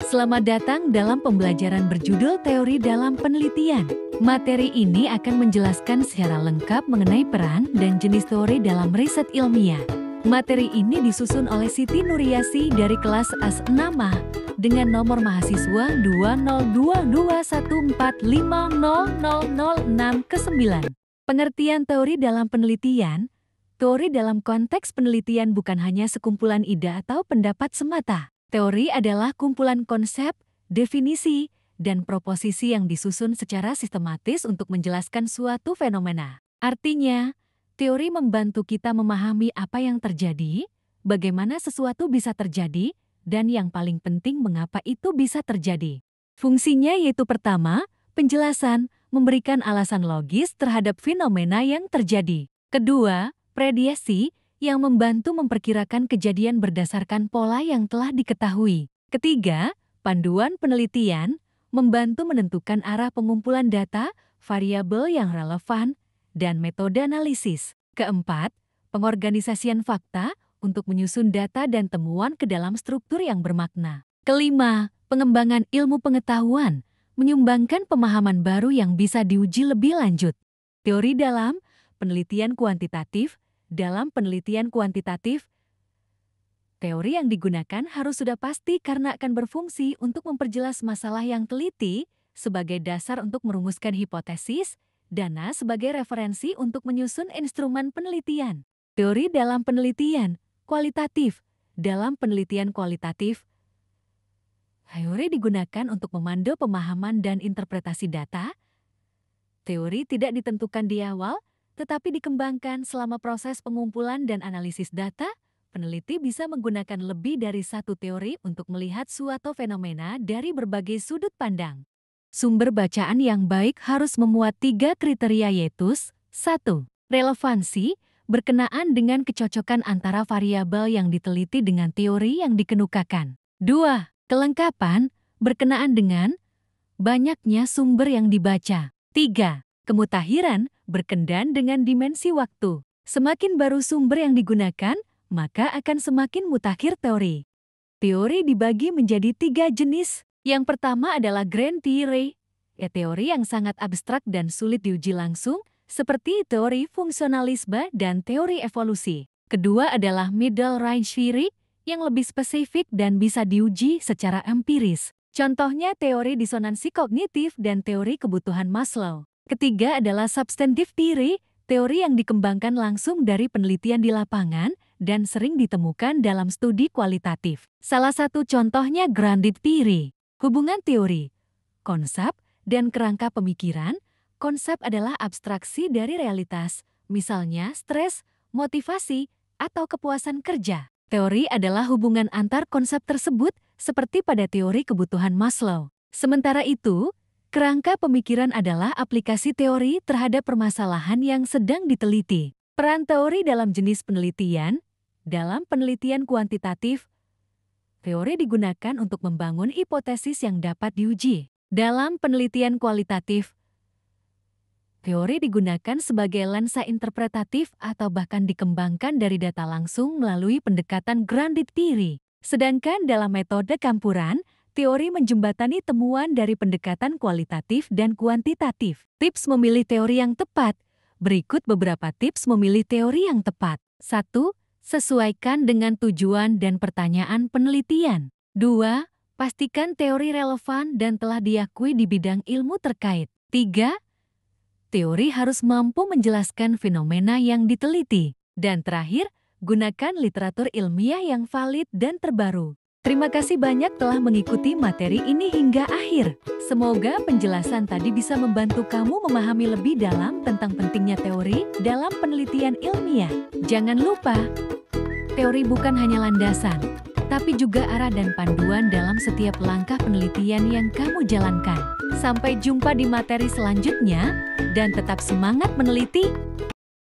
Selamat datang dalam pembelajaran berjudul Teori dalam Penelitian. Materi ini akan menjelaskan secara lengkap mengenai peran dan jenis teori dalam riset ilmiah. Materi ini disusun oleh Siti Nuriyasi dari kelas A6A dengan nomor mahasiswa 20221450006 Pengertian teori dalam penelitian. Teori dalam konteks penelitian bukan hanya sekumpulan ide atau pendapat semata. Teori adalah kumpulan konsep, definisi, dan proposisi yang disusun secara sistematis untuk menjelaskan suatu fenomena. Artinya, teori membantu kita memahami apa yang terjadi, bagaimana sesuatu bisa terjadi, dan yang paling penting mengapa itu bisa terjadi. Fungsinya yaitu pertama, penjelasan, memberikan alasan logis terhadap fenomena yang terjadi. Kedua, prediksi, yang membantu memperkirakan kejadian berdasarkan pola yang telah diketahui. Ketiga, panduan penelitian, membantu menentukan arah pengumpulan data, variabel yang relevan, dan metode analisis. Keempat, pengorganisasian fakta untuk menyusun data dan temuan ke dalam struktur yang bermakna. Kelima, pengembangan ilmu pengetahuan, menyumbangkan pemahaman baru yang bisa diuji lebih lanjut. Teori dalam penelitian kuantitatif. Dalam penelitian kuantitatif, teori yang digunakan harus sudah pasti karena akan berfungsi untuk memperjelas masalah yang teliti sebagai dasar untuk merumuskan hipotesis, dana sebagai referensi untuk menyusun instrumen penelitian. Teori dalam penelitian kualitatif. Dalam penelitian kualitatif, teori digunakan untuk memandu pemahaman dan interpretasi data. Teori tidak ditentukan di awal, tetapi dikembangkan selama proses pengumpulan dan analisis data. Peneliti bisa menggunakan lebih dari satu teori untuk melihat suatu fenomena dari berbagai sudut pandang. Sumber bacaan yang baik harus memuat 3 kriteria yaitu 1. Relevansi, berkenaan dengan kecocokan antara variabel yang diteliti dengan teori yang dikemukakan. 2. Kelengkapan, berkenaan dengan banyaknya sumber yang dibaca. 3. Kemutahiran, berkenaan dengan dimensi waktu. Semakin baru sumber yang digunakan, maka akan semakin mutakhir teori. Teori dibagi menjadi 3 jenis. Yang pertama adalah grand theory, teori yang sangat abstrak dan sulit diuji langsung, seperti teori fungsionalisme dan teori evolusi. Kedua adalah middle range theory, yang lebih spesifik dan bisa diuji secara empiris. Contohnya teori disonansi kognitif dan teori kebutuhan Maslow. Ketiga adalah substantive theory, teori yang dikembangkan langsung dari penelitian di lapangan dan sering ditemukan dalam studi kualitatif. Salah satu contohnya grounded theory, hubungan teori, konsep, dan kerangka pemikiran. Konsep adalah abstraksi dari realitas, misalnya stres, motivasi, atau kepuasan kerja. Teori adalah hubungan antar konsep tersebut, seperti pada teori kebutuhan Maslow. Sementara itu, kerangka pemikiran adalah aplikasi teori terhadap permasalahan yang sedang diteliti. Peran teori dalam jenis penelitian. Dalam penelitian kuantitatif, teori digunakan untuk membangun hipotesis yang dapat diuji. Dalam penelitian kualitatif, teori digunakan sebagai lensa interpretatif atau bahkan dikembangkan dari data langsung melalui pendekatan grounded theory. Sedangkan dalam metode campuran, teori menjembatani temuan dari pendekatan kualitatif dan kuantitatif. Tips memilih teori yang tepat. Berikut beberapa tips memilih teori yang tepat. 1. Sesuaikan dengan tujuan dan pertanyaan penelitian. 2. Pastikan teori relevan dan telah diakui di bidang ilmu terkait. 3. Teori harus mampu menjelaskan fenomena yang diteliti. Dan terakhir, gunakan literatur ilmiah yang valid dan terbaru. Terima kasih banyak telah mengikuti materi ini hingga akhir. Semoga penjelasan tadi bisa membantu kamu memahami lebih dalam tentang pentingnya teori dalam penelitian ilmiah. Jangan lupa, teori bukan hanya landasan, tapi juga arah dan panduan dalam setiap langkah penelitian yang kamu jalankan. Sampai jumpa di materi selanjutnya, dan tetap semangat meneliti.